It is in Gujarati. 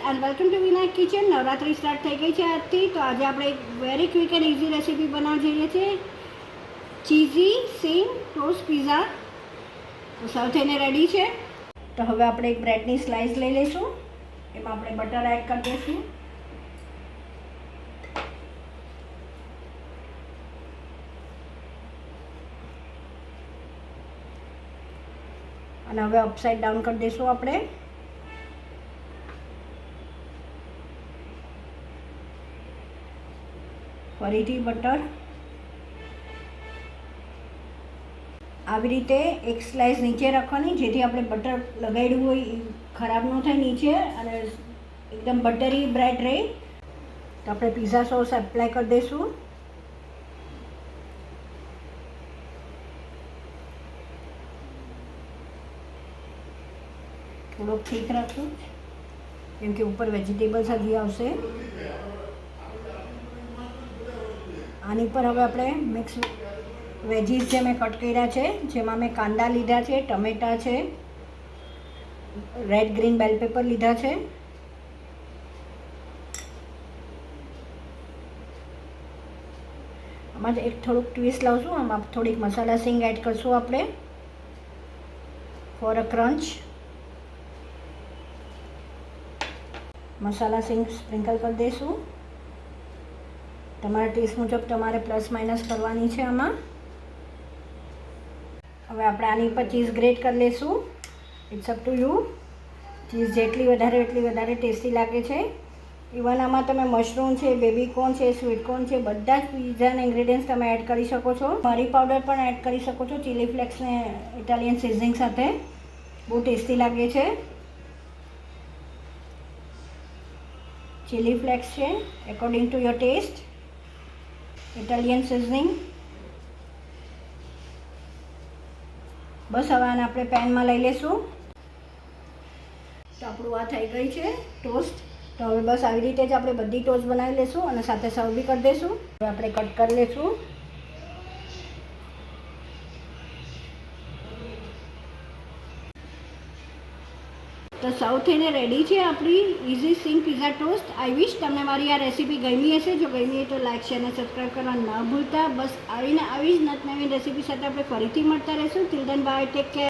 And welcome to Vinayak kitchen. Navratri start થઈ ગઈ છે આજથી. તો આજે આપણે એક very quick and easy recipe બનાવવા જઈએ છીએ, ચીઝી સિંગ ટોસ્ટ પિઝા. તો સૌ થઈને રેડી છે. તો હવે આપણે એક બ્રેડની સ્લાઇસ લઈ લઈશું. એમાં આપણે બટર એડ કરી દઈશું. અને હવે અપસાઇડ ડાઉન કરી દઈશું આપણે. ફરીથી બટર. આવી રીતે એક સ્લાઇસ નીચે રાખવાની, જેથી આપણે બટર લગાડ્યું હોય એ ખરાબ ન થાય નીચે અને એકદમ બટરી બ્રેડ રહે. તો આપણે પિઝા સોસ એપ્લાય કરી દઈશું. થોડોક ઠીક રાખવું, કેમ કે ઉપર વેજીટેબલ્સ હજી આવશે. આની પર હવે આપણે મિક્સ વેજીસ જે મેં કટ કર્યા છે, જેમાં મેં કાંદા લીધા છે, ટમેટા છે, રેડ ગ્રીન બેલ પેપર લીધા છે, આમાં એક થોડુંક ટ્વિસ્ટ લાવશું. આમાં થોડીક મસાલા સિંગ એડ કરશું આપણે ફોર અ ક્રંચ. મસાલા સિંગ સ્પ્રિંકલ કરી દઈશું. તમારા ટેસ્ટ મુજબ તમારે પ્લસ માઇનસ કરવાની છે આમાં. હવે આપણે આની ઉપર ચીઝ ગ્રેટ કરી લઈશું. It's up to you. Cheese જેટલી વધારે એટલી વધારે ટેસ્ટી લાગે છે. ઇવન આમાં તમે મશરૂમ છે, બેબી કોર્ન છે, સ્વીટ કોર્ન છે, બધા જ પિઝાના ઇન્ગ્રેડિયન્ટ્સ તમે એડ કરી શકો છો. મરી પાવડર પણ એડ કરી શકો છો, ચીલી ફ્લેક્સને ઇટાલિયન સિઝનિંગ સાથે. બહુ ટેસ્ટી લાગે છે. ચીલી ફ્લેક્સ છે according to your taste. Italian seasoning. બસ હવે આને આપણે પેનમાં લઈ લઈશું. તો આપણું આ થઈ ગઈ છે ટોસ્ટ. તો હવે બસ આવી રીતે જ આપણે બધી ટોસ્ટ બનાવી લઈશું અને સાથે સર્વ બી કરી દઈશું. હવે આપણે કટ કરી લઈશું. તો સૌ થઈને રેડી છે આપણી ઇઝી સિંગ પિઝા ટોસ્ટ. આઈ વિશ તમને મારી આ રેસીપી ગમી હશે. જો ગમી હોય તો લાઇક શેર અને સબસ્ક્રાઈબ કરવા ન ભૂલતા. બસ આવી જ નવી રેસીપી સાથે આપણે ફરીથી મળતા રહીશું. Till then by, take care.